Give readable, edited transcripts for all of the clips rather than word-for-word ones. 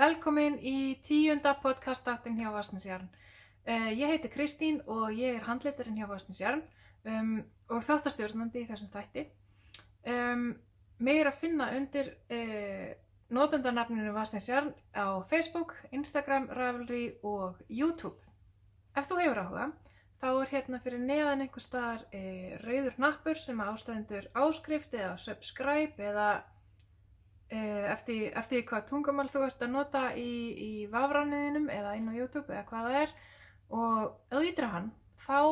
Velkomin í 10. podcast-þáttinn hjá Vatnsnesjarn. Ég heiti Kristín og ég er handleitarinn hjá Vatnsnesjarn og þáttastjórnandi í þessum þætti. Mig að finna undir notendanafninu Vatnsnesjarn á Facebook, Instagram, Ravelry og YouTube. Ef þú hefur áhuga, þá hérna fyrir neðan einhvers staðar rauður hnappur sem ástæðendur áskrift eða subscribe eða eftir því hvað tungumál þú ert að nota í vafrániðinum eða inn á YouTube eða hvað það er, og ef þú ýtir á hann, þá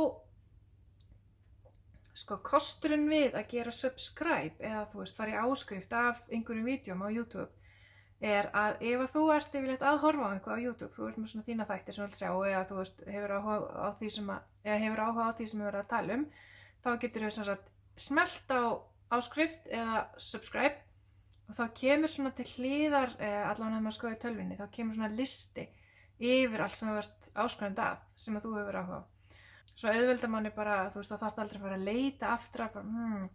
kosturinn við að gera subscribe eða þú veist fara í áskrift af einhverjum vídeóm á YouTube er að ef að þú ert yfirleitt að horfa á eitthvað á YouTube, þú ert með svona þína þættir sem þú vilt sjá eða þú veist hefur áhuga á því sem við erum að tala þá getur þú sem sagt smellt á áskrift eða subscribe. Og þá kemur svona til hliðar, allavega ef maður skoðar í tölvunni, þá kemur svona listi yfir allt sem þú ert áskrifandi að, sem að þú hefur áhuga á. Svo auðveldar manni bara, þú veist, þá þarftu aldrei að fara að leita aftur að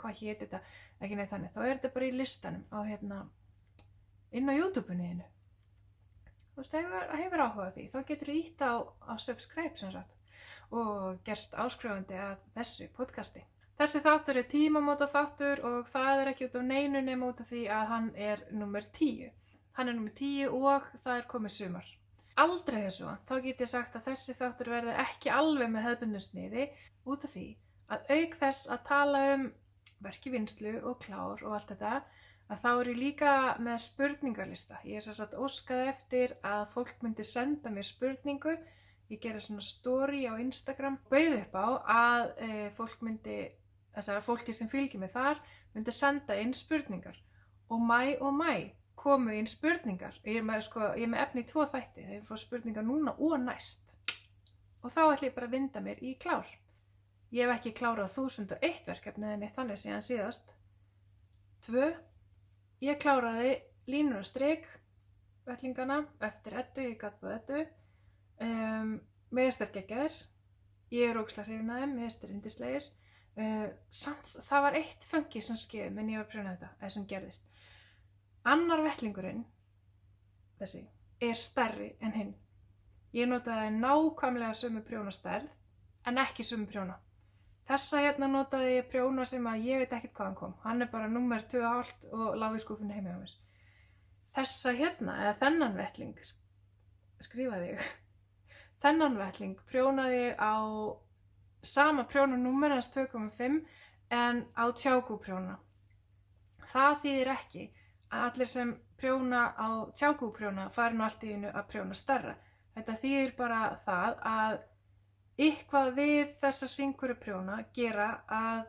hvað hét þetta, ekki neitt þannig. Þá er þetta bara í listanum á inn á YouTube-unni þínu. Þú veist, hefur áhuga á því, þá getur þú ýtt á subscribe sem sagt og gerst áskrifandi að þessu podcasti. Þessi þáttur er tímamóta þáttur og það er ekki út af neinu nema út af því að hann er númer 10. Hann er númer 10 og það er komið sumar. Aldrei þessu, þá get ég sagt að þessi þáttur verði ekki alveg með hefðbundnu sniði út af því að auk þess að tala verkjavinnslu og klár og allt þetta, að þá er ég líka með spurningarlista. Ég er sem sagt óskað eftir að fólk myndi senda mér spurningu. Ég gerði svona story á Instagram, bauð upp á að fólki sem fylgir mig þar myndi senda inn spurningar og mæ komu inn spurningar. Ég er með efni í 2 þætti, þegar ég fór spurningar núna og næst. Og þá ætla ég bara að vinda mér í klár. Ég hef ekki klárað 1001 verkefni eða neitt þannig síðan síðast. 2. Ég kláraði línur og strik, vettlingana, eftir Eddu, ég gat búið Eddu. Mér finnst þeir geggjaðir. Ég er ógeðslega hrifin af þeim, mér finnst þeir yndislegir. Samt, það var eitt funky sem skeið menn ég var að prjóna þetta, eða sem gerðist. Annar vettlingurinn, þessi, er stærri en hinn. Ég notaði nákvæmlega sömu prjónastærð, en ekki sömu prjóna. Þessa notaði ég prjóna sem að ég veit ekkert hvaðan kom. Hann er bara númer 2,5 og lá í skúfunni heima hjá mér. Þessa eða þennan vettling, skrifaði ég. Þennan vettling prjónaði ég á sama prjónanúmer hans 2,5 en á tjákúprjóna. Það þýðir ekki að allir sem prjóna á tjákúprjóna fari nú allt í einu að prjóna stærra. Þetta þýðir bara það að eitthvað við þessa synkuru prjóna gera að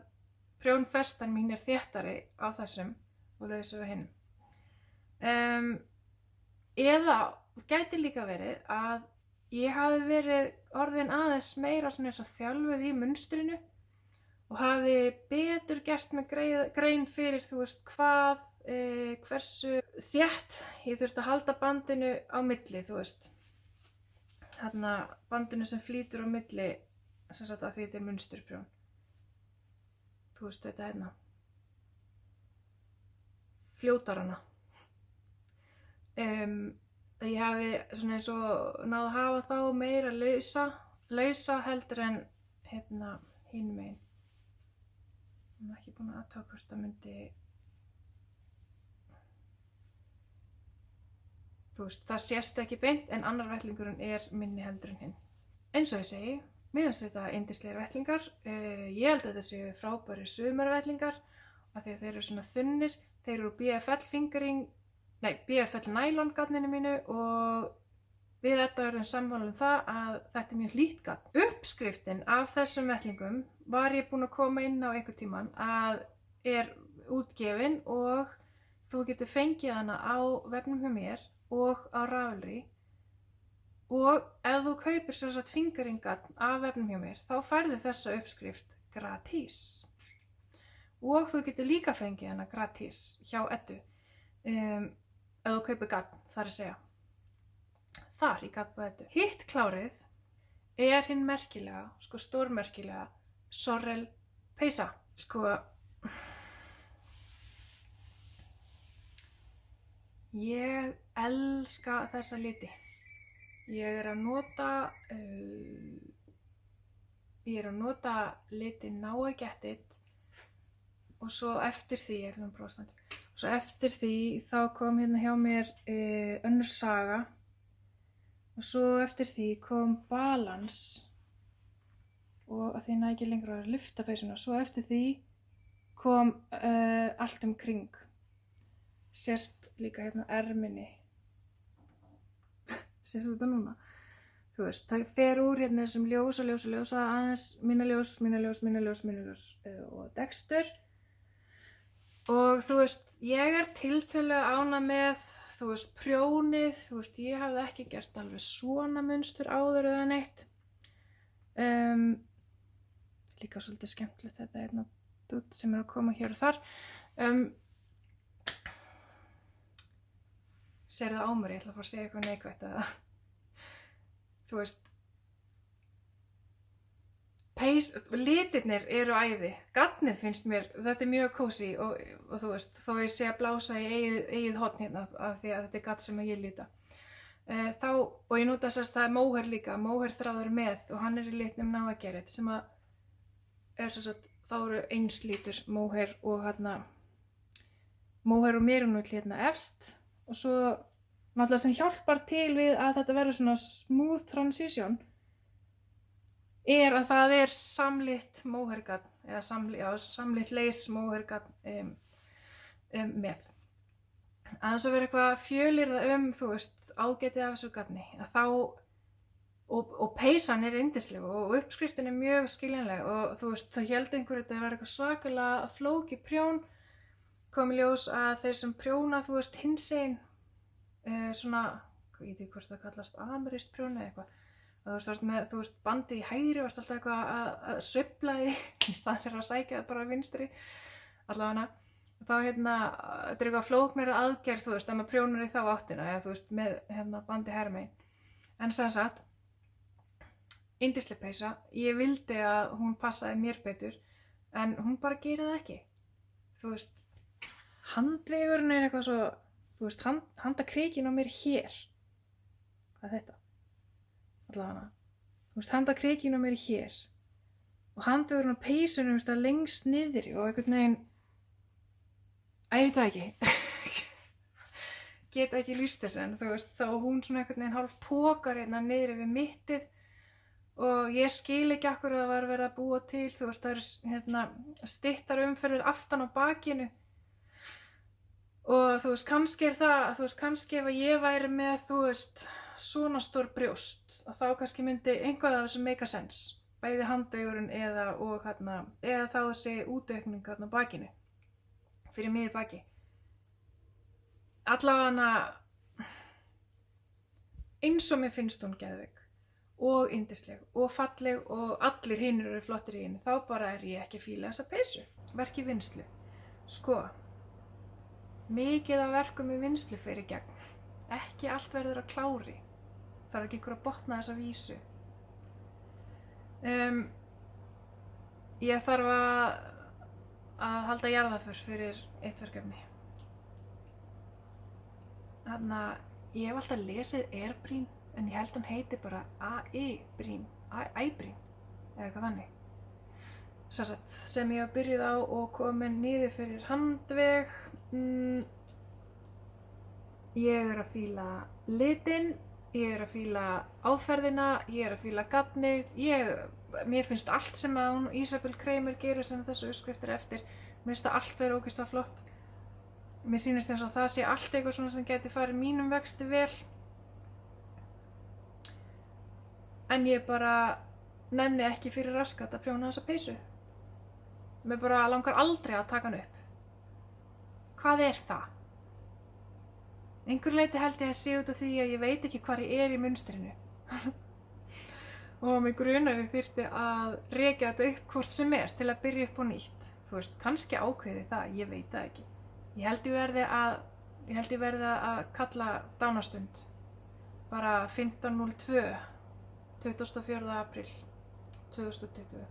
prjónfestan mín er þéttari á þessum og lausar á hinum. Eða gæti líka verið að ég hafi verið orðin aðeins meira svona eins og þjálfuð í munstrinu og hafi betur gert með grein fyrir þú veist hvað, hversu þétt ég þurfti að halda bandinu á milli, þú veist. Bandinu sem flýtur á milli, sem sagt að því þetta er munsturprjón. Þú veist þetta fljótarana. Ég hafi svona eins og náð að hafa þá meira lausa heldur en hinum megin. Ég er ekki búin að athuga hvort það myndi, þú veist, það sést ekki beint en annar vettlingurinn er minni heldur en hinn. Eins og ég segi, mér finnst þetta yndislegir vettlingar. Ég held að þetta séu frábærir sumarvettlingar af því að þeir eru svona þunnir. Þeir eru BFL nælon garninu mínu og við þetta verðum sammála það að þetta er mjög hlýtt garn. Uppskriftin af þessum vettlingum var ég búin að koma inn á einhvern tímann að er útgefin og þú getur fengið hana á vefnum hjá mér og á Ravelry og ef þú kaupir sem sagt fingeringgarn af vefnum hjá mér þá færðu þessa uppskrift gratis og þú getur líka fengið hana gratis hjá Eddu. Ef þú kaupir garn, þar að segja. Þar í Gaddbúðeddu. Hitt klárið er hinn merkilega, stórmerkilega Sorel peysa. Ég elska þessa liti. Ég er að nota litin Now I Get It og svo eftir því, svo eftir því þá kom hérna hjá mér önnur saga og svo eftir því kom Balance og að því næ ekki lengur að lyfta peysuna, svo eftir því kom Allt um kring. Sést líka hérna erminni. Sést þetta núna? Þú veist, það fer úr hérna þessum ljósa aðeins minna ljós og Dexter. Og þú veist, ég er tiltölulega ánægð með, þú veist, prjónið, þú veist, ég hafði ekki gert alveg svona munstur áður eða neitt. Líka svolítið skemmtilegt þetta hérna dutt sem er að koma hér og þar. Sérðu það á mér, ég ætla að fara að segja eitthvað neikvætt eða. Þú veist, litirnir eru æði. Gagnið finnst mér, þetta er mjög kósí og þú veist, þó ég sé að blása í eigið horn hérna af því að þetta er gatt sem ég líta. Og ég nota þess að það er móher líka, móher þráður með og hann er í litnum Now I Get It sem að þá eru eins lítur móher og hérna móher og merunúll hérna efst og svo náttúrulega sem hjálpar til við að þetta verður svona smooth transition er að það er samlitt móhergarn eða samlitt leys móhergarn með. Aðeins að vera eitthvað fjölyrða þú veist, ágætið af þessu garni að þá og peysan er yndisleg og uppskriftin er mjög skiljanleg og þú veist, það héldi einhver þetta var eitthvað svakalega flókið prjón kom í ljós að þeir sem prjóna, þú veist, hinsegin svona, ég veit ekki hvort það kallast amerískt prjón eða eitthvað þú veist, með, þú veist, bandið í hægri varst alltaf eitthvað að sveifla í staðinn fyrir að sækja það bara vinstri allavega þá hérna, þetta er eitthvað flóknari aðgerð, þú veist, að maður prjónar í þá áttina eða þú veist, með hérna bandið hægri megin en sem sagt yndisleg peysa, ég vildi að hún passaði mér betur en hún bara gerir það ekki þú veist, handvegurinn er eitthvað svo þú veist, handakríkin á mér hér hvað er þetta? Allavega þú veist, handakríkin á mér hér og handvegurinn á peysunum það lengst niðri og einhvern veginn ég veit það ekki get ekki lýst þess en þú veist, þá hún svona einhvern veginn hálf pokar hérna niðri við mittið og ég skil ekki af hverju það var verið að búa til þú veist, það eru hérna styttar umferðir aftan á bakinu og þú veist, kannski er það, þú veist, kannski ef ég væri með, þú veist, svona stór brjóst og þá kannski myndi einhvað af þessu make a sense, bæði handvegurinn eða þá þessi útaukning þarna á bakinu, fyrir miðju baki. Allavega eins og mér finnst hún geðveik og yndisleg og falleg og allir hinir eru flottir í henni, þá bara er ég ekki að fíla þessa peysu, verk í vinnslu. Sko, mikið af verkum í vinnslu fer í gegn. Ekki allt verður að klári. Þarf ekki ykkur að botna þessa vísu. Ég þarf að halda jarðarför fyrir eitt verkefni. Ég hef alltaf lesið Airbreen, en ég held hann heiti bara AI-breen, AI-breen, eða eitthvað þannig. Sem ég hef byrjuð á og komin niður fyrir handveg. Ég er að fíla litinn, ég er að fíla áferðina, ég er að fíla gagnið, mér finnst allt sem að hún Isabel Kramer gerir sem þessu uppskriftir eftir, mér finnst það allt vera ógeðslega flott. Mér sýnist eins og það sé allt eitthvað svona sem gæti farið mínum vexti vel. En ég bara nenni ekki fyrir raskat að prjóna þessa peysu. Mér bara langar aldrei að taka hann upp. Hvað er það? Einhver leyti held ég að sé út af því að ég veit ekki hvar ég er í munstrinu. Og mig grunar ég þyrfti að rekja þetta upp hvort sem er til að byrja upp á nýtt. Þú veist, kannski ákveði það, ég veit það ekki. Ég held ég verði að kalla dánastund. Bara 15.02, 24. apríl 2020.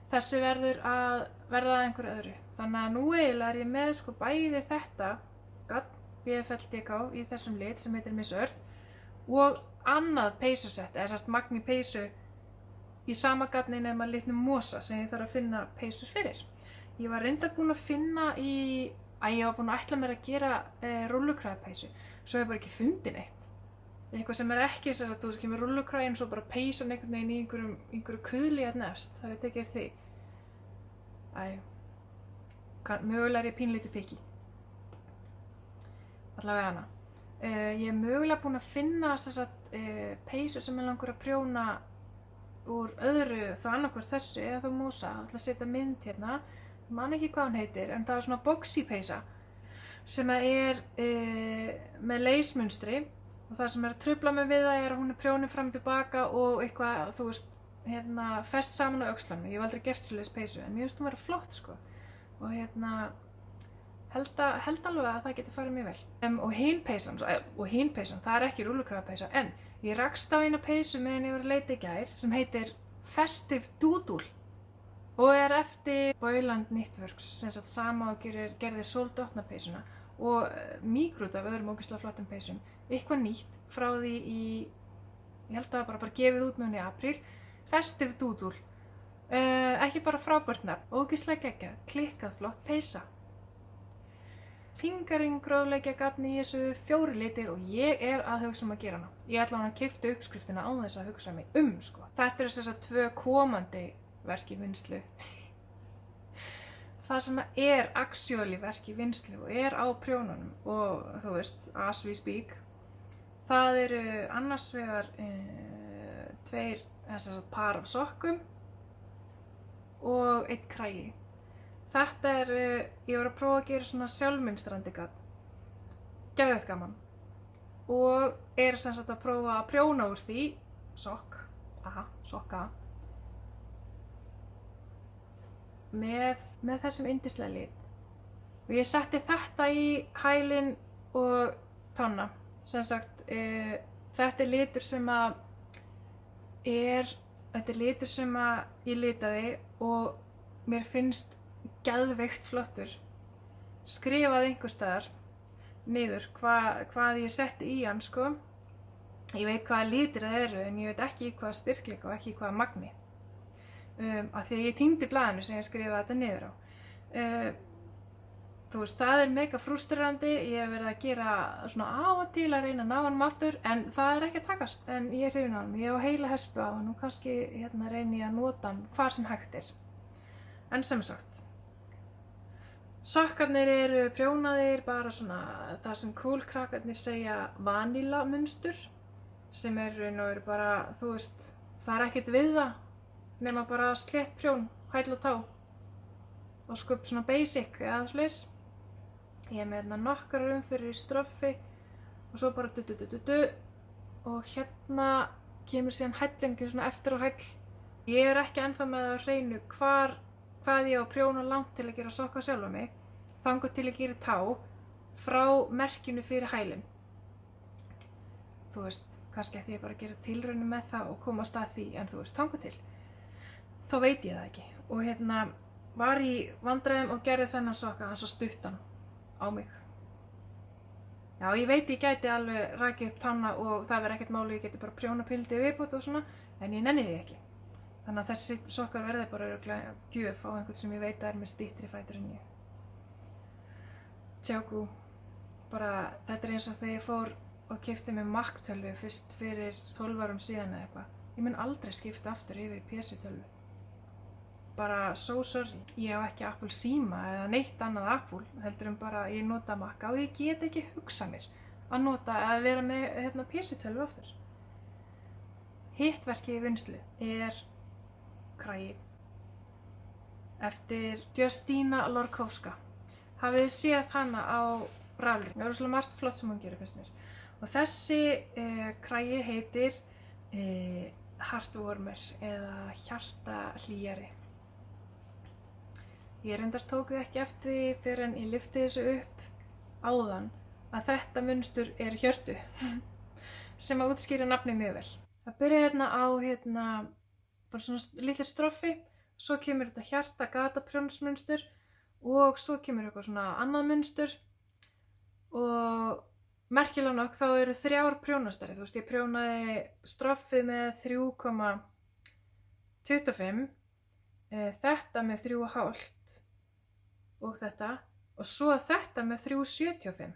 Þessi verður að verða að einhverju öðru. Þannig að nú eiginlega er ég með sko bæði þetta BFL-DK í þessum lit sem heitir Miss Earth og annað peysusett, eða sérst magni peysu í sama gatni nema litnum mosa sem ég þarf að finna peysur fyrir. Ég var reyndar búin að finna ég var búin að ætla mér að gera rúllukræðapeysu, svo ég bara ekki fundið neitt. Eitthvað sem ekki þess að þú kemur rúllukræðin svo bara peysan einhvern veginn í einhverju kuðli nefst, það við tekið eftir því. Mögulega er ég pínlítið pikki. Allavega hana. Ég mögulega búin að finna peysu sem ég langar að prjóna úr öðru, þá annarkvort þessu eða þá mosa. Ég ætla að setja mynd hérna. Ég man ekki hvað hann heitir, en það er svona boxy peysa sem er með leysmunstri og það sem er að trufla mig við það er að hún er prjónin fram og tilbaka og eitthvað, þú veist, fest saman á öxlanum. Ég hef aldrei gert svoleiðis peysu, en mér finnst hún vera flott, sko. Og held alveg að það geti farið mjög vel. Og hin peysan, það er ekki rúllukræðapeysa, en ég rakst á eina peysu meðan ég var að leita í gær sem heitir Festive Doodle og er eftir Boyland Knitworks, sem sagt sama og gerði Soldotna peysuna og mýgrút af öðrum ógeðslega flottum peysum. Eitthvað nýtt frá því ég held að það bara gefið út núna í apríl. Festive Doodle. Ekki bara frábært nafn, ógeðslega geggjað, klikkað flott peysa. Fingering grófleikja gatni í þessu 4 litir og ég er að hugsa að gera hana. Ég ætla að keypta uppskriftina án þess að hugsa mig sko. Þetta eru þessar 2 komandi verk í vinnslu. Það sem er actually verk í vinnslu og er á prjónunum og þú veist, as we speak, það eru annars vegar 2 par af sokkum og 1 kragi. Þetta ég var að prófa að gera svona sjálfmynstrandi gat, geðveikt gaman og sem sagt að prófa að prjóna úr því sokka með þessum yndislega lit. Og ég setti þetta í hælinn og tána. Sem sagt, þetta er litur sem ég litaði og mér finnst geðveikt flottur. Skrifaði einhvers staðar niður hvað ég setti í hann, sko. Ég veit hvaða litir það eru, en ég veit ekki hvaða styrkleika og ekki hvaða magni. Af því að ég týndi blaðinu sem ég skrifaði þetta niður á. Þú veist, það er mega frústrerandi, ég hef verið að gera svona á og til að reyna að ná honum aftur, en það er ekki að takast. En ég er hrifin á honum, ég hef heila hespu á hann og kannski reyni ég að nota hann hvar sem hægt er. En sem sagt, sokkarnir eru prjónaðir bara svona það sem kúlkrakkarnir segja vanílamunstur, sem eru bara, þú veist, það er ekkert við það. Nema bara slétt prjón, hæll og tá og skupp svona basic eða svoleiðis. Ég er með nokkrar umferðir í stroffi og svo bara og hérna kemur síðan hællingur svona eftir á hæll. Ég er ekki ennþá með að hreinu hvað ég á að prjóna langt til að gera sokka sjálfa mig, þangað til að gera tá frá merkinu fyrir hælinn. Þú veist, kannski ætti ég bara að gera tilraunir með það og koma af stað því, en þú veist, þangað til. Þá veit ég það ekki og var í vandræðum og gerði þennan sokka hans og stuttan á mig. Já, ég veit ég gæti alveg rakið upp tána og það verður ekkert máli, ég geti bara prjóna pildi viðbót og svona, en ég nenni því ekki. Þannig að þessi sokkar verði bara örugglega gjöf á einhvern sem ég veit að er með styttri fætur en ég. Tjákú, bara þetta eins og þegar ég fór og keypti mér Mac-tölvu fyrst fyrir 12 árum síðan eða eitthvað. Ég mun aldrei skipta aftur yfir í PC-tölvu. Bara so sorry. Ég á ekki Apple síma eða neitt annað Apple, heldur bara ég nota Mac og ég get ekki hugsað mér að vera með PC-tölvu aftur. Hitt verkið í vinnslu er kragi eftir Justina Lorkowska. Hafið þið séð hana á raflinu? Það er svolítið margt flott sem hún gerir, finnst mér. Og þessi kragi heitir Heartwarmer eða hjartahlýjari. Ég reyndar tók þið ekki eftir því fyrr en ég lyfti þessu upp áðan að þetta munstur er hjörtu sem að útskýra nafnið mjög vel. Það byrja á bara svona litlu stroffi, svo kemur þetta hjarta gataprjónsmunstur og svo kemur eitthvað svona annað munstur og merkilega nokk þá eru 3 prjónastærðir. Þú veist, ég prjónaði stroffið með 3,25, þetta með 3,5 og þetta, og svo þetta með 3,75.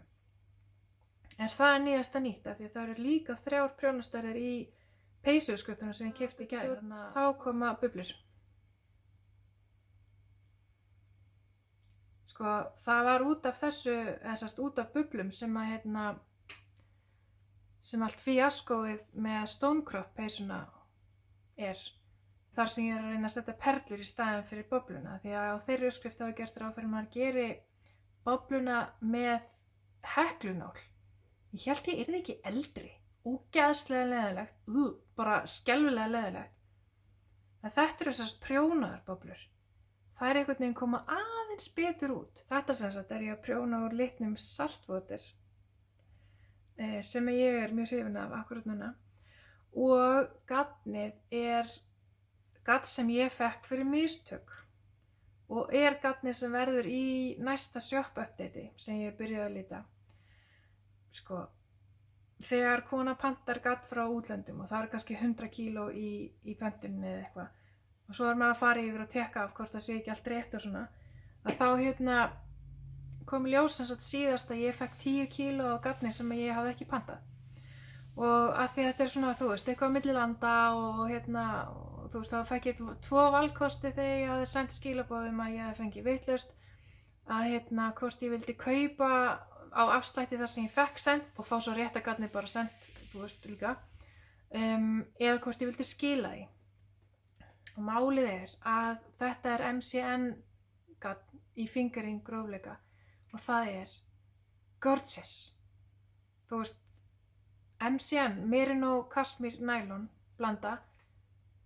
En það er nýjasta nýtt af því að það eru líka 3 prjónastærðir í peysuskuttunum sem ég keypti í gær. Þá koma bublur. Sko, það var út af þessu, út af bublum sem að sem allt fíaskóið með Stonecrop peysuna er. Þar sem ég er að reyna að setja perlur í staðinn fyrir bobluna, því að á þeirri uppskrift hafa gert ráð fyrir maður geri bobluna með heklunál. Ég held ég yrði ekki eldri, ógeðslega leiðilegt, bara skelfilega leiðilegt. En þetta eru þessast prjónaðar boblur. Það er einhvern veginn koma aðeins betur út. Þetta sem sagt er ég að prjóna úr litnum saltwater sem ég er mjög hrifin af akkurat núna. Og garnið er garn sem ég fekk fyrir mistök og er garnið sem verður í næsta shop update sem ég byrjaði að líta. Sko, þegar kona pantar garn frá útlöndum og það er kannski 100 kíló í pöntuninni eða eitthvað, og svo er maður að fara yfir og tekka af hvort það sé ekki allt rétt og svona, að þá kom í ljós sem sagt síðast að ég fekk 10 kíló á garni sem ég hafði ekki pantað. Og að því þetta er svona, þú veist, eitthvað á milli landa og og þú veist, þá fekk ég 2 valkosti þegar ég hafði sendt skilaboðum að ég hefði fengið vitlaust að hvort ég vildi kaupa á afslætti þar sem ég fekk sent og fá svo rétta garni bara sent, þú veist, líka, eða hvort ég vildi skila því. Og málið er að þetta er MCN garn í fingering grófleika og það er gorgeous. Þú veist, MCN, Merino Kashmir Nylon blanda,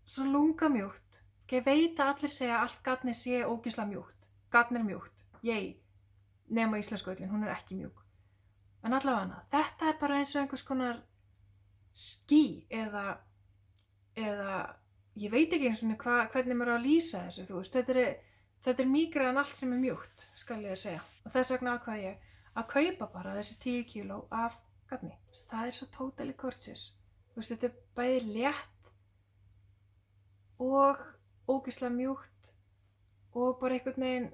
svo lungamjúkt. Ég veit að allir segja að allt garnið sé ógeðslega mjúkt. Garn er mjúkt, nema íslensku ullin, hún er ekki mjúk. En allavega, þetta er bara eins og einhvers konar ský eða ég veit ekki eins og hvernig maður á að lýsa þessu, þú veist, þetta er mýgra en allt sem er mjúkt, skal ég segja. Og þess vegna ákvað ég að kaupa bara þessi 10 kíló af garni. Það er svo totally gorgeous. Þú veist, þetta er bæði létt og ógeðslega mjúkt og bara einhvern veginn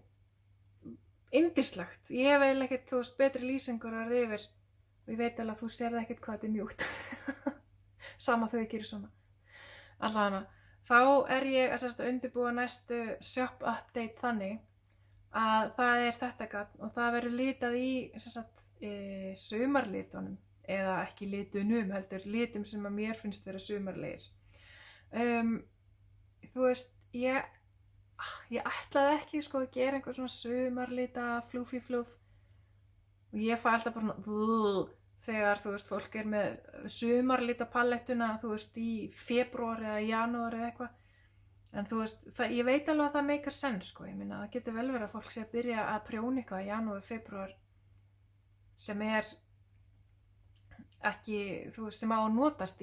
yndislegt. Ég hef eiginlega ekkert, þú veist, betri lýsingur að verða yfir og ég veit alveg að þú sérð ekkert hvað þetta er mjúkt. Sama þau gerir svona. Allavega, þá er ég að undirbúa næstu shop update þannig að það er þetta garn og það verður litað í sumarlitunum, eða ekki litunum, heldur litum sem að mér finnst vera sumarlegir. Þú veist, ég ætlaði ekki að gera einhver svona sumarlita flúfí og ég fæ alltaf bara svona þegar, þú veist, fólk er með sumarlita palettuna, þú veist, í febrúar eða janúar eða eitthvað. En þú veist, ég veit alveg að það meikar sens, sko. Ég meina, það getur vel verið að fólk sé að byrja að prjóna eitthvað í janúar, febrúar sem er ekki, þú veist, sem á að notast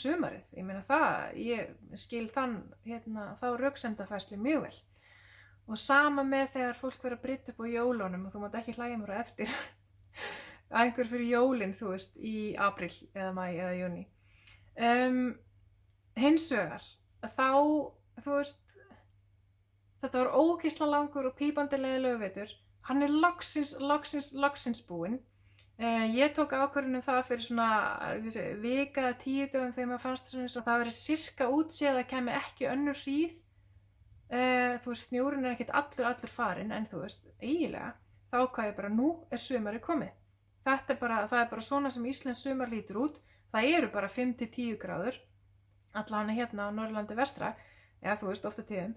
sumarið. Ég meina ég skil þá röksemdafærslu mjög vel. Og sama með þegar fólk verður að brydda upp á jólunum og þú mátt ekki hlæja mér á eftir að einhver fyrir jólin, þú veist, í apríl eða maí eða júní. Hins vegar, þá, þú veist, þetta var ógeðslega langur og pípandi leiðilegur vetur. Hann er loksins búinn. Ég tók ákvörðun það fyrir svona vika eða 10 dögum þegar maður fannst svona eins og það verið sirka útséð að það kæmi ekki önnur hríð. Þú veist, snjórinn er ekkert allur farinn, en þú veist, eiginlega, þá ákvað ég bara, nú er sumarið komið. Það er bara svona sem íslenskt sumar lítur út. Það eru bara 5-10 gráður, allavega hérna á Norðurlandi vestra, eða þú veist, ofta tíðum.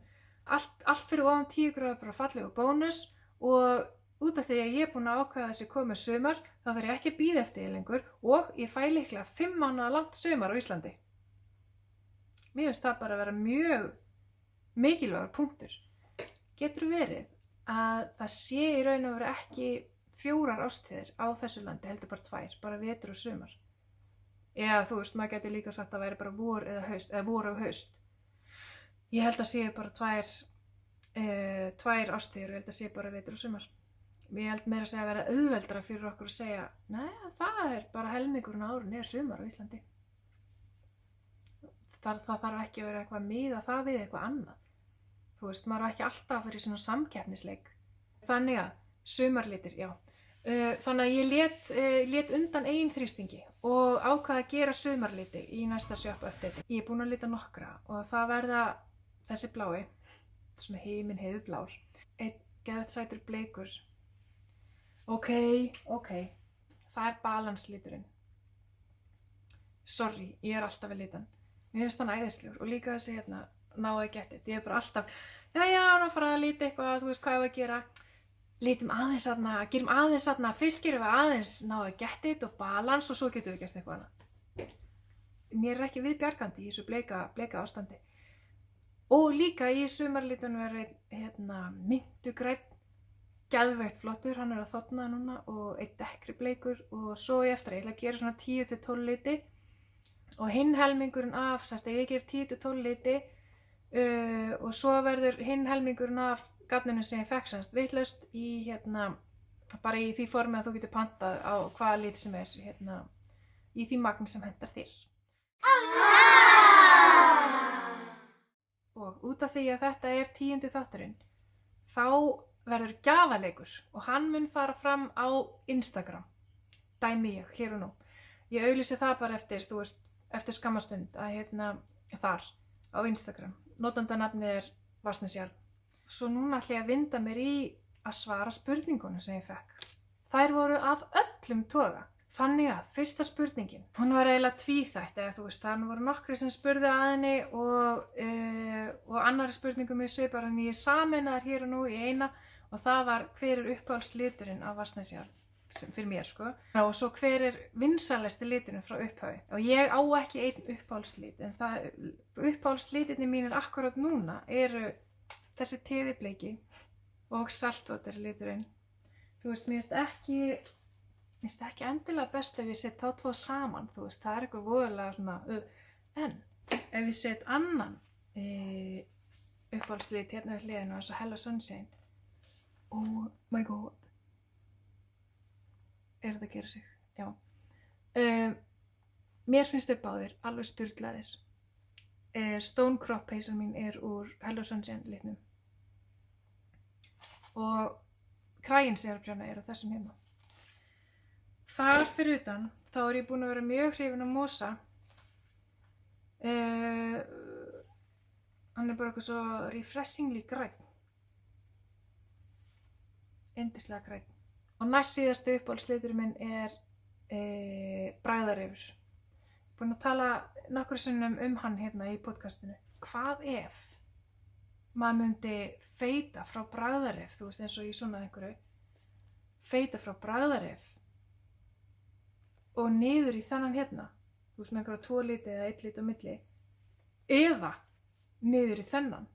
Allt fyrir ofan 10 gráður bara fallegu bónus og út af því að ég er búin að ákveða þessi komið sumar, þá þarf ég ekki að bíða eftir því lengur og ég fæ líklega 5 mánaða langt sumar á Íslandi. Mér finnst það bara að vera mjög mikilvægur punktur. Getur verið að það sé í raun og veru ekki 4 árstíðir á þessu landi, heldur bara 2, bara vetur og sumar. Eða þú veist, maður geti líka sagt að það væri bara vor eða haust, eða vor og haust. Ég held að sé bara 2 árstíðir og ég held að sé bara vetur og sumar. ég held meira að segja að vera auðveldara fyrir okkur að segja, nei, það bara helmingurinn á árinu sumar á Íslandi. Það þarf ekki að vera eitthvað að miða það við eitthvað annað. Þú veist, maður er ekki alltaf að fyrir svona samkeppnisleik. Þannig að, sumarlitir, já. Þannig að ég lét undan eigin þrýstingi og ákvað að gera sumarliti í næsta shop update. Ég er búin að lita nokkra og það verða þessi blái, svona heiminn heiðblár. Einn geðveikt sætur bleikur. Ok. Það er balansliturinn. Sorry, ég er alltaf við litan. Mér finnst hann æðislegur og líka þessi hérna, now I get it. Ég er bara alltaf, ná fara að líta eitthvað, þú veist hvað ég var að gera. Lítum aðeins þarna, fyrst gerum við aðeins now I get it og balans og svo getum við gert eitthvað annað. Mér er ekki viðbjargandi í þessu bleika ástandi. Og líka í sumarlitunum er mintugræn, geðveikt flottur, hann er að þorna núna og einn dekkri bleikur og svo ég ætla að gera svona 10-12 liti. Og hinn helmingurinn af, ef ég ger 10-12 liti og svo verður hinn helmingurinn af garninu sem ég fekk vitlaust í bara í því formi að þú getur pantað á hvaða lit sem er í því magni sem hentar þér. Og út af því að þetta er 10. þátturinn, þá verður gjafaleikur og hann mun fara fram á Instagram. Dæmi ég, hér og nú. Ég auglýsi það bara eftir skammastund að þar á Instagram. Notandanafnið er Vatnsnesjarn. Svo núna ætla ég að vinda mér í að svara spurningunum sem ég fekk. Þær voru af öllum toga. Þannig að fyrsta spurningin, hún var eiginlega tvíþætt það voru nokkri sem spurðu að henni og annari spurningum ég svipar en ég sameinaði hér og nú í eina og það var hver er uppáhaldsliturinn af Vatnsnesjarn? Fyrir mér og svo hver er vinsælasti liturinn frá upphafi og ég á ekki einn uppáhaldslit en uppáhaldslitirnir mínir akkurat núna eru þessi teðibleiki og saltwater liturinn. Þú veist, mér finnst ekki endilega best ef ég set þá tvo saman, þú veist, það er eitthvað voðalega svona en ef ég set annan uppáhaldslit hérna við hliðina eins og Hello Sunshine, oh my god, er þetta að gera sig? Já. Mér finnst þau báðir alveg sturlaðir. Stone Crop peysan mín er úr Hello Sunshine litnum. Og kraginn serapjana er á þessum hérna. Þar fyrir utan, þá er ég búin að vera mjög hrifin af mosa. Hann er bara eitthvað svo refreshingly grænn. Yndislega grænn. Og næst síðasti uppáhaldsliturinn minn er bragðarefur. Ég er búin að tala nokkrum sinnum hann hérna í podcastinu. Hvað ef maður myndi feita frá bragðaref, þú veist eins og í svona einhverju, feita frá bragðaref og niður í þennan hérna, þú veist með einhverja 2 liti eða 1 lit á milli, eða niður í þennan.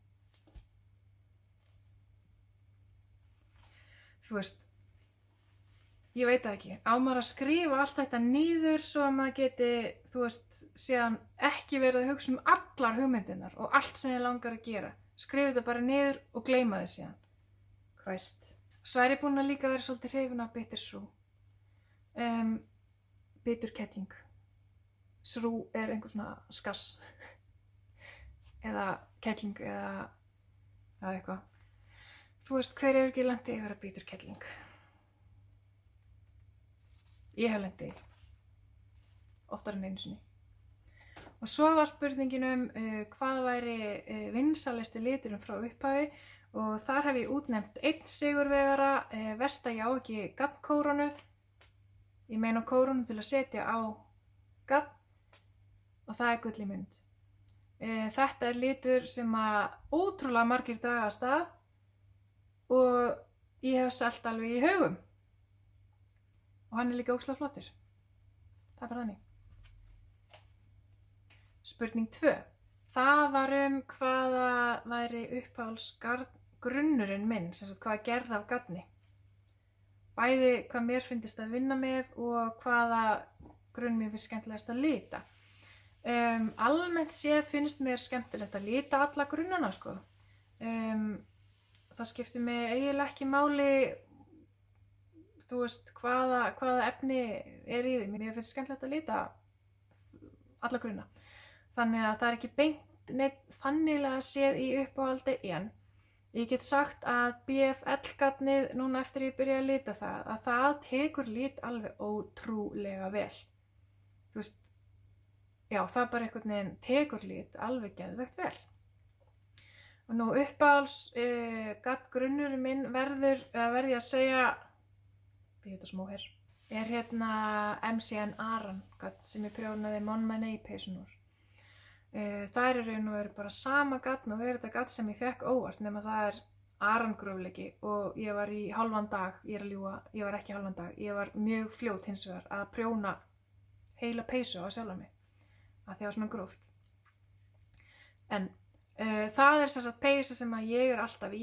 Þú veist, ég veit það ekki, á maður að skrifa allt þetta niður svo að maður geti, þú veist, síðan ekki verið að hugsa allar hugmyndirnar og allt sem ég langar að gera. Skrifa þetta bara niður og gleyma þið síðan. Christ. Svo er ég búin að líka vera svolítið hrifin af bitter srú. Bitur kettling. Srú er einhver svona skass. Eða kettling eða eitthvað. Þú veist, hver er ekki lent í að vera bitur kettling? Ég hef lent í oftar en einu sinni. Og svo var spurningin hvað væri vinsælasti liturinn frá upphafi og þar hef ég útnefnt 1 sigurvegara, verst að ég á ekki garnkórónu. Ég meina kórónu til að setja á garn og það er gull í mund. Þetta er litur sem að ótrúlega margir draga af stað og ég hef selt alveg í haugum. Og hann er líka ógeðslega flottur. Það er bara þannig. Spurning 2. Það var hvaða væri uppáhaldsgrunnurinn minn, sem sagt hvaða gerð af garni. Bæði hvað mér finnst að vinna með og hvaða grunn mér finnst skemmtilegast að lita. Almennt séð finnst mér skemmtilegt að lita alla grunnana Það skiptir mig eiginlega ekki máli þú veist, hvaða efni er í því. Mér finnst skemmtilegt að lita alla grunna. Þannig að það er ekki beint neitt þanniglega séð í uppáhaldi en ég get sagt að BFL-gatnið núna eftir ég byrja að lita það, að það tekur lit alveg ótrúlega vel. Þú veist, já, það bara einhvern veginn tekur lit alveg geðvegt vel. Og nú uppáhalds gattgrunnurinn minn verði að segja, ég veit það smá hér, er hérna MCN Aran gatt sem ég prjónaði Mon Manet peysun úr. Það er í raun og veru bara sama gatt og er þetta gatt sem ég fekk óvart nema það er Aran-gröfleiki og ég var í hálfan dag, ég er að ljúga, ég var ekki hálfan dag, ég var mjög fljót hins vegar að prjóna heila peysu á sjálfa mig að því það var svona gróft. En það er sem sagt peysa sem að ég er alltaf í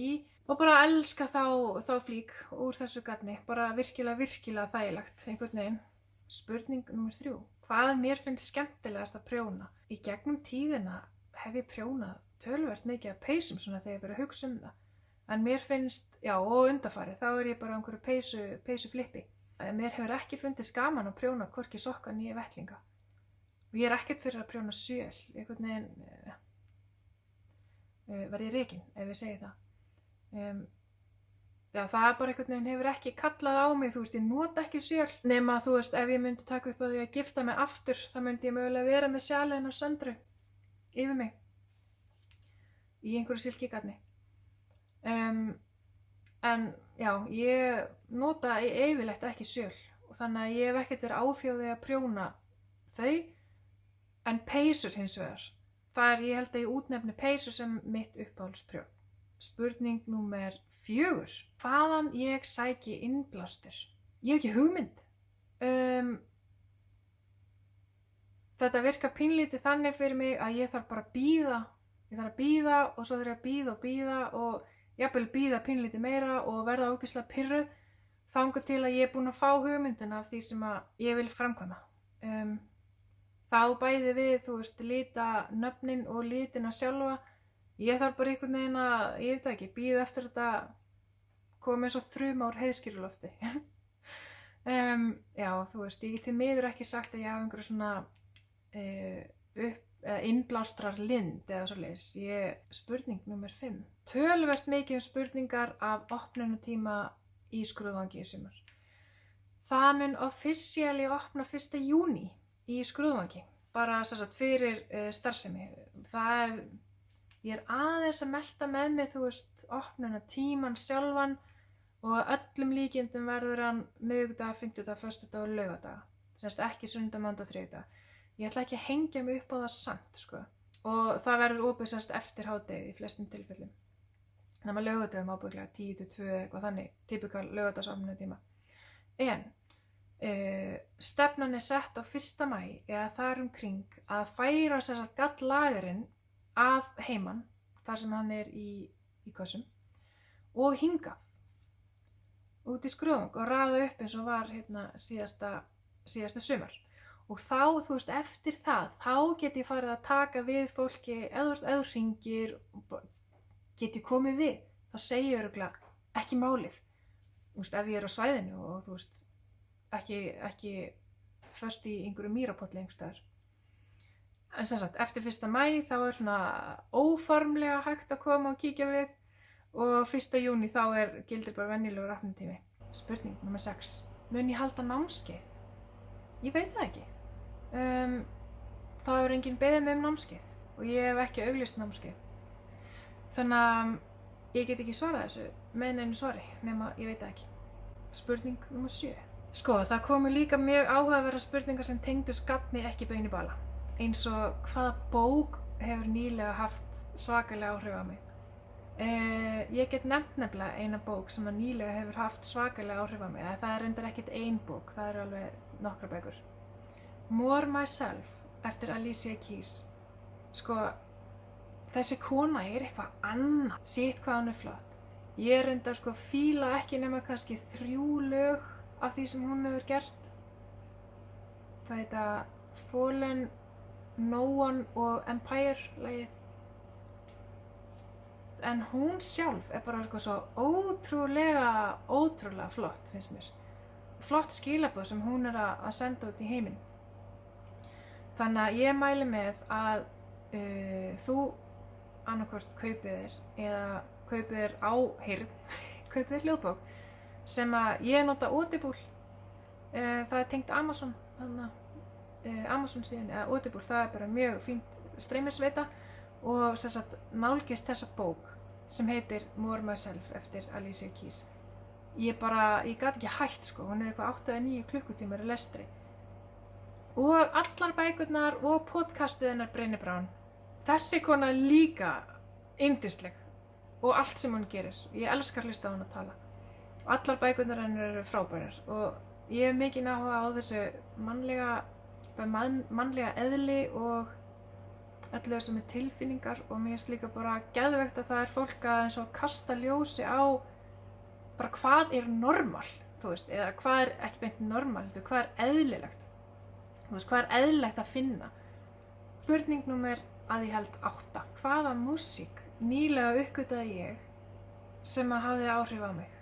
og bara elska þá flík úr þessu gatni, bara virkilega þægilegt einhvern veginn. Spurning númer 3. Hvað mér finnst skemmtilegast að prjóna? Í gegnum tíðina hef ég prjónað töluvert mikið af peysum svona þegar ég verið að hugsa um það. En mér finnst, já og undanfarið, þá er ég bara á einhverju peysuflippi. Mér hefur ekki fundist gaman að prjóna hvorki sokka né vettlinga. Og ég er ekkert fyrir að prjóna söl, einhvern veginn verð ég rekin ef ég segi það. Já, það bara einhvern veginn hefur ekki kallað á mig, þú veist, ég nota ekki sjöl. Nema, þú veist, ef ég myndi taka upp á því að gifta mig aftur, þá myndi ég mögulega vera með sjalið á Söndru yfir mig. Í einhverju silkigatni. En, já, ég nota yfirleitt ekki sjöl. Og þannig að ég hef ekkert verið áfjóðið að prjóna þau. En peysur hins vegar. Það ég held að ég útnefni peysur sem mitt uppáhaldsprjón. Spurning númer 4. Hvaðan ég sæki innblástur? Ég hef ekki hugmynd. Þetta virkar pínlítið þannig fyrir mig að ég þarf bara að bíða. Ég þarf að bíða og svo þarf ég að bíða og jafnvel bíða pínlítið meira og verða ógeðslega pirruð þangað til að ég er búin að fá hugmyndina af því sem að ég vil framkvæma. Þá bæði við, þú veist, lita nöfnin og litina sjálfa. Ég þarf bara einhvern veginn að, ég veit ekki, bíða eftir þetta koma eins og þrumár heiðskírulofti. Já, þú veist, ég get til miður ekki sagt að ég hafa einhverja svona innblástrar lind eða svoleiðis. Spurning númer 5. Töluvert mikið spurningar af opnunatíma í Skrúðvangi í sumar. Það mun officially opna 1. júní í Skrúðvangi, bara sem sagt fyrir starfsemi. Ég er aðeins að melta með mig, þú veist, opnunartíman sjálfan og að öllum líkindum verður hann miðvikudag, fimmtudag, föstudag og laugardaga. Semst ekki sunnudag, mánudag og þriðjudag. Ég ætla ekki að hengja mig upp á það samt, sko. Og það verður opið semst eftir hádegið í flestum tilfellum. Þannig að laugardagum ábygglega 10 til 2 eitthvað þannig, typikal laugardagsopnunartíma. En stefnan er sett á 1. maí eða þar umkring að færa sem sagt gallagarinn að heiman, þar sem hann er í kössum, og hingað, út í Skrúðvang og raða upp eins og var hérna síðasta sumar. Og þá, þú veist, eftir það, þá get ég farið að taka við fólki, eða þú hringir, get ég komið við, þá segi ég örugglega ekki málið. Þú veist, ef ég er á svæðinu og þú veist, ekki föst í einhverju mýrapolli einhverstaðar. En sem sagt, eftir 1. maí þá er svona óformlega hægt að koma og kíkja við og 1. júní þá gildir bara venjulegur opnunartími. Spurning númer 6. Mun ég halda námskeið? Ég veit það ekki. Það hefur enginn beðið mig námskeið og ég hef ekki auglýst námskeið. Þannig að ég get ekki svarað þessu með neinu svari nema ég veit það ekki. Spurning númer 7. Sko, það komu líka mjög áhugaverðar spurningar sem tengdust gatni ekki bein í bala. Eins og hvaða bók hefur nýlega haft svakalega áhrif á mig. Ég get nefnilega eina bók sem nýlega hefur haft svakalega áhrif á mig. Það reyndar ekkert ein bók, það eru alveg nokkrar bækur. More Myself eftir Alicia Keys. Sko, þessi kona er eitthvað annað. Sitt hvað hún er flott. Ég reyndar sko fíla ekki nema kannski 3 lög af því sem hún hefur gert. Það heita Fallen, No One og Empire lagið. En hún sjálf er bara sko svo ótrúlega flott, finnst mér. flott skilaboð sem hún að senda út í heiminn. Þannig að ég mæli með að þú annarkvort kaupir þér eða kaupir þér á heyrn, kaupir þér hljóðbók sem að ég nota Audible. Það tengt Amazon, Amazon síðan, eða Audible, það bara mjög fínt streymisveita og sem sagt nálgist þessa bók sem heitir More Myself eftir Alicia Keys. Ég gat ekki hætt sko, hún eitthvað 8 eða 9 klukkutímar í lestri. Og allar bækurnar og podcastið hennar Brené Brown. Þessi kona líka yndisleg og allt sem hún gerir. Ég elskar að hlusta á hún að tala. Og allar bækurnar hennar eru frábærar og ég hef mikinn áhuga á þessu mannlega eðli og öllu þessu með tilfinningar og mér finnst líka bara geðveikt að það fólk að eins og kasta ljósi á bara hvað normal, þú veist, eða hvað ekki beint normal, hvað eðlilegt. Þú veist, hvað eðlilegt að finna. Spurning númer að ég held 8. Hvaða músík nýlega uppgötvaði ég sem að hafði áhrif á mig?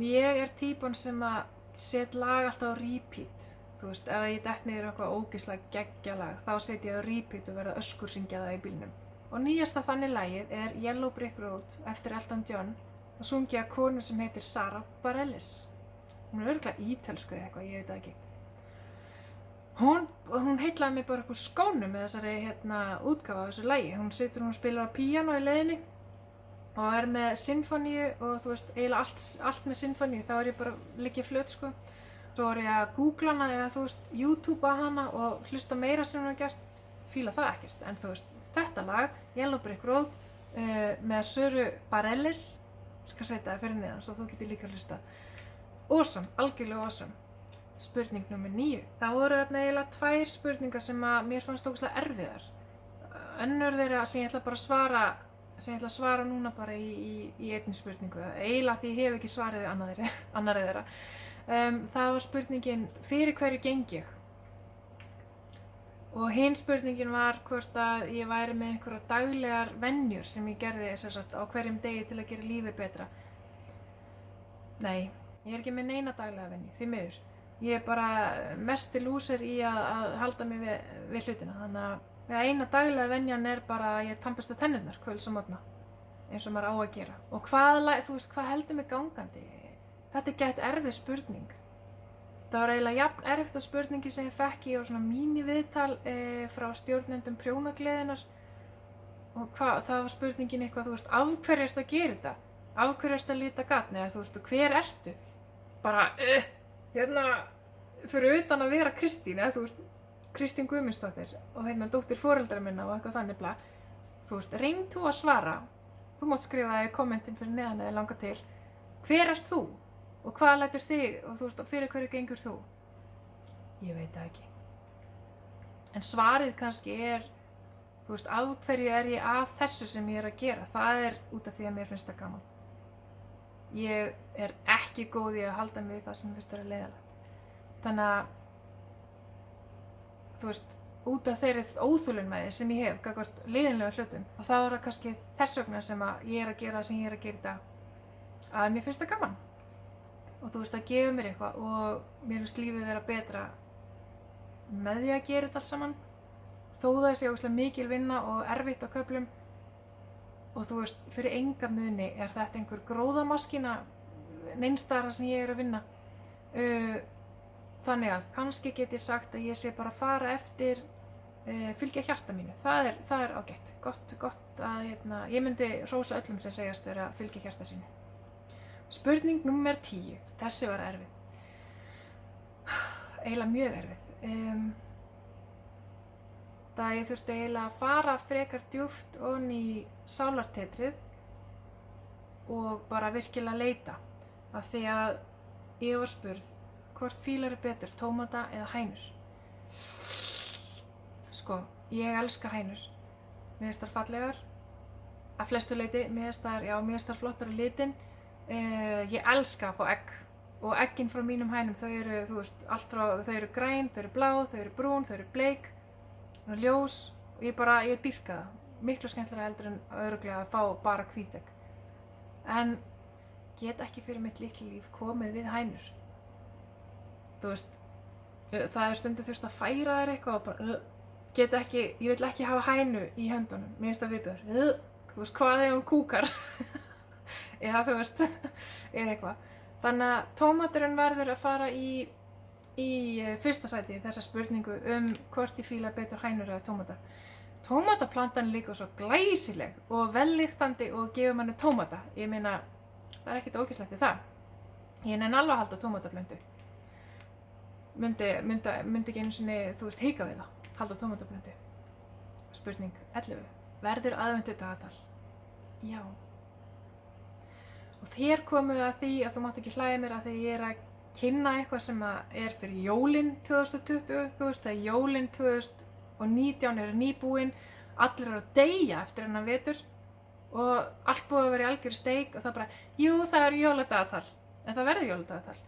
Ég týpan sem að set lag alltaf á repeat. Þú veist, ef ég dett niður eitthvað ógeðslega geggjalag, þá set ég á repeat og verða öskursyngja það í bílnum. Og nýjasta þannig lagið Yellow Brick Road eftir Elton John og sungið af konu sem heitir Sara Bareilles. Hún örugglega ítölsku eða eitthvað, ég veit það ekki. Hún heillaði mig bara upp úr skónum með þessari útgáfu af þessu lagi. Hún situr og spilar á píanó í leiðinni og með sinfoníu og þú veist, eiginlega allt með sinfoníu, þá ég bara liggja flöt sko. Svo ég að googla hana eða þú veist, YouTubea hana og hlusta meira sem hún gert, fíla það ekkert. En þú veist, þetta lag, Yellow Brick Road, með Sara Bareilles, skal setja það fyrir neðan svo þú getur líka hlusta. Awesome, algjörlega awesome. Spurning númer 9. Það voru þarna eiginlega 2 spurningar sem að mér fannst ógeðslega erfiðar. Önnur þeirra sem ég ætla að svara núna bara í einni spurningu. Eiginlega því ég hef ekki svarið við annarri þeirra. Það var spurningin fyrir hverju geng ég? Og hin spurningin var hvort að ég væri með einhverjar daglegar venjur sem ég gerði á hverjum degi til að gera lífið betra. Nei, ég ekki með neina daglega venju, því miður. Ég bara mesti lúser í að halda mig við hlutina. Þannig að eina daglega venjan bara að ég tampast á tennurnar kvölds og morgna, eins og maður á að gera. Og hvað heldur mig gangandi? Þetta gætt erfið spurning. Það var eiginlega jafn erfitt á spurningi sem ég fekk í svona míniviðtal frá stjórnendum Prjónagleðinnar. Og það var spurningin eitthvað, þú veist, af hverju ertu að gera þetta? Af hverju ertu að lita gatni? Eða þú veist, hver ertu? Bara, fyrir utan að vera Kristín, eða þú veist, Kristín Guðmundsdóttir og dóttir foreldra minna og eitthvað þannig bla. Þú veist, reynd þú að svara. Þú mátt skrifa það í kommentin fyrir neðan eða langar til. Hver ert þú? Og hvað lætur þig og þú veist, fyrir hverju gengur þú? Ég veit það ekki. En svarið kannski þú veist, af hverju ég að þessu sem ég að gera? Það út af því að mér finnst það gaman. Ég ekki góð í að halda mig við það sem finnst vera leiðalegt. Þannig að, þú veist, út af þeirri óþolinmæði sem ég hef gagnvart leiðinlegum hlutum. Og þá það kannski þess vegna sem að ég að gera það sem ég að gera í dag. Að mér finnst það gaman. Og þú veist, það gefur mér eitthvað og mér finnst lífið vera betra með því að gera þetta alls saman. Þó það sé ógeðslega mikil vinna og erfitt á köflum. Og þú veist, fyrir enga muni þetta einhver gróðamaskína neins staðar sem ég að vinna. Þannig að kannski get ég sagt að ég sé bara að fara eftir fylgja hjarta mínu. Það ágætt. Gott að ég myndi hrósa öllum sem segjast vera að fylgja hjarta sínu. Spurning númer 10. Þessi var erfið. Eiginlega mjög erfið. Það ég þurfti eiginlega að fara frekar djúpt ofan í sálartetrið og bara virkilega leita. Af því að ég var spurð hvort fílar betur, tómata eða hænur. Sko, ég elska hænur. Mér finnst þær fallegar. Að flestu leyti, mér finnst þær flottar í litin. Ég elska að fá egg og eggin frá mínum hænum þau þú veist, þau eru græn, þau eru blá, þau eru brún, þau eru bleik og ljós og ég dýrka það. Miklu skemmtilega heldur en örugglega að fá bara hvít egg. En get ekki fyrir mitt litla líf komið við hænur. þú veist, það stundum þurft að færa þér eitthvað og bara, get ekki, ég vil ekki hafa hænu í höndunum, mér finnst það viðbjör, þú veist, hvað ef hún kúkar, eða þú veist, eða eitthvað. Þannig að tómaturinn verður að fara í fyrsta sæti þessa spurningu hvort ég fíla betur hænur eða tómata. Tómataplantan er líka svo glæsileg og vellyktandi og gefur manni tómata. Ég meina, það er ekkert ógeðslegt í það. Ég nenni alveg að halda tómataplöntu. Myndi ekki einu sinni, þú veist, hika við það, halda tómataplöntu. Spurning 11. Verður aðventudagatal? Já. Og hér komum við að því að þú mátt ekki hlæja mér að því ég er að kynna eitthvað sem er fyrir jólin 2020, þú veist, það jólin 2019 eru nýbúin, allir eru að deyja eftir hennan vetur og allt búið að vera í algjörri steik og það bara, jú, það er jóladagatal, en það verður jóladagatal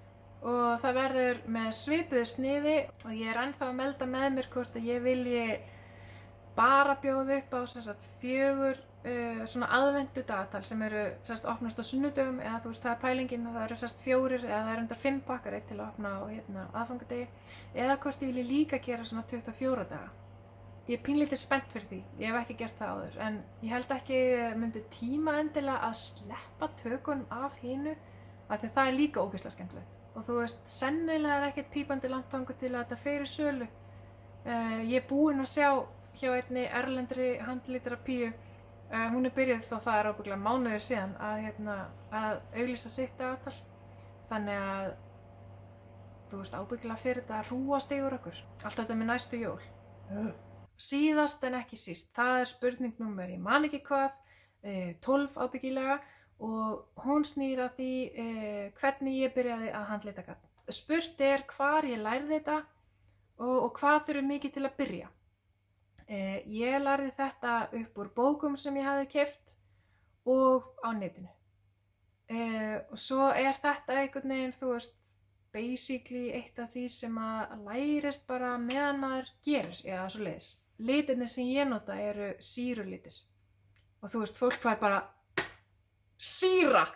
og það verður með svipuðu sniði og ég er ennþá að melda með mér hvort að ég vilji bara bjóða upp á 4 svona aðventudagatal sem eru opnast á sunnudögum eða þú veist það er pælingin að það eru 4 eða það eru undar 5 pakkar eitt til að opna á aðfangadegi eða hvort ég vilji líka gera svona 24 daga. Ég er pínlítið spennt fyrir því, ég hef ekki gert það áður en ég held ekki myndi tíma endilega að sleppa tökunum af hinu af því það er líka ógeðslega skemmtilegt og þú veist sennilega er ekkert pípandi langt þangað til að þetta fer í sölu. Ég er búin að sjá hjá einni erlendri handlíterapíu hún er byrjuð þó það er ábyggilega mánuður síðan að auglýsa sitt dagatal þannig að þú veist ábyggilega fyrir þetta að hrúast yfir okkur allt þetta með næstu jól. Síðast en ekki síst, það er spurning númer ég man ekki hvað 12 ábyggilega og hún snýr að því hvernig ég byrjaði að handlita garn. Spurt er hvar ég lærði þetta og hvað þurfi mikið til að byrja. Ég lærði þetta upp úr bókum sem ég hafði keypt og á netinu. Og svo er þetta einhvern veginn, þú veist, basically eitt af því sem að lærist bara meðan maður gerir, eða svoleiðis. Litirnir sem ég nota eru sýrulitir. Og þú veist, fólk var bara sýra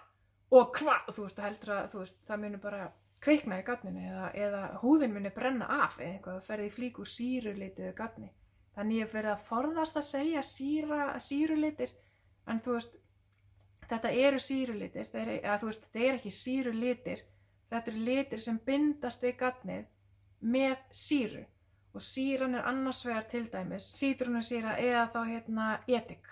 og hvað? Þú veist, heldur að það muni bara kveikna í garninu eða húðin muni brenna af eða eitthvað, það ferði í flík úr sýrulituðu garni. Þannig ég hef verið að forðast að segja sýrulitir, en þú veist, þetta eru sýrulitir, þetta er ekki sýrulitir, þetta eru litir sem bindast við garnið með sýru. Og sýran er annars vegar til dæmis, sítrónusýra eða þá edik.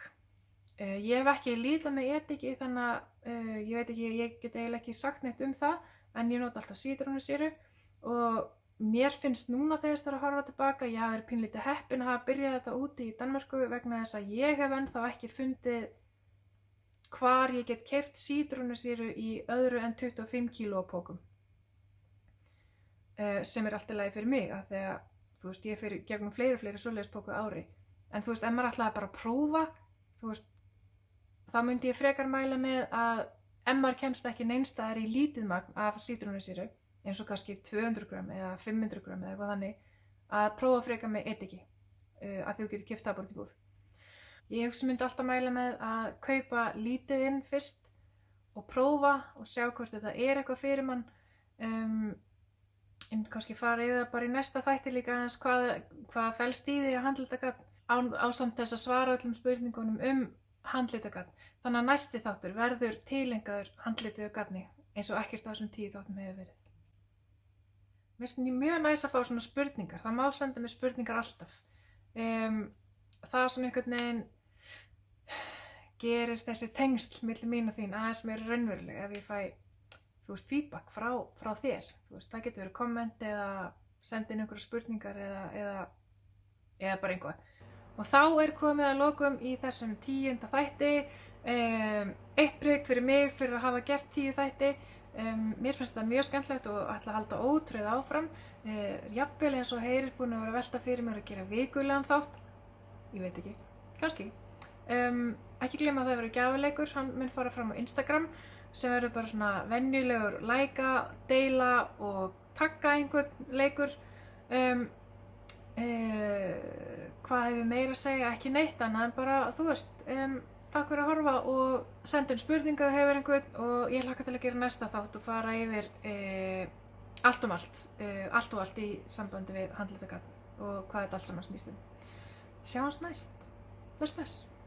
Ég hef ekki litað með ediki þannig að ég veit ekki, ég get eiginlega ekki sagt neitt um það, en ég nota alltaf sítrónusýru og mér finnst núna þegar ég er að horfa tilbaka, ég hafi verið pínlítið heppin að hafa byrjað þetta úti í Danmörku vegna þess að ég hef ennþá ekki fundið hvar ég get keypt sítrónusýru í öðru en 25 kílóa pókum. Sem er allt í lagi fyrir mig, af því að þú veist, ég fyrir gegnum fleiri svoleiðis póku á ári. En þú veist, ef maður ætlaði bara að prófa, þú veist, þá myndi ég frekar mæla með að ef maður kemst ekki neinstaðar í lítið magn af sítrónusýru, eins og kannski 200 gram eða 500 gram eða eitthvað þannig, að prófa frekar með ediki, að þú getur keypt það bara í búð. Ég myndi alltaf mæla með að kaupa lítið inn fyrst og prófa og sjá hvort þetta er eitthvað fyrir mann. Ég myndi kannski fara yfir það bara í næsta þætti líka aðeins hvað felst í því að handlita garn ásamt þess að svara öllum spurningunum handlita garn. Þannig að næsti þáttur verður tilengaður handlituðu garni eins og ekkert á þessum 10 þáttum hefur verið. Mér finnst mjög næs að fá svona spurningar, það má senda mér spurningar alltaf. Það er svona einhvern veginn gerir þessi tengsl milli mín og þín aðeins meira raunveruleg ef ég fæ, þú veist, feedback frá þér. Þú veist, það getur verið komment eða senda inn einhverjar spurningar eða bara einhvað. Og þá er komið að lokum í þessum 10. þætti. Eitt prik fyrir mig fyrir að hafa gert 10 þætti. Mér finnst það mjög skemmtilegt og ætla að halda ótrauð áfram. Jafnvel eins og heyrir búin að vera að velta fyrir mér að gera vikulegan þátt. Ég veit ekki, kannski. Ekki gleyma að það verður gjafaleikur, hann mun fara fram á Instagram sem verður bara svona venjulegur læka, deila og tagga einhvern leikur. Hvað hefur meira að segja? Ekki neitt annað en bara, þú veist, takk fyrir að horfa og senda inn spurningu ef hefur einhvern og ég hlakka til að gera næsta þátt og fara yfir allt allt og allt í sambandi við handlitagat og hvað þetta allt saman snýst um. Sjáumst næst. Bless, bless.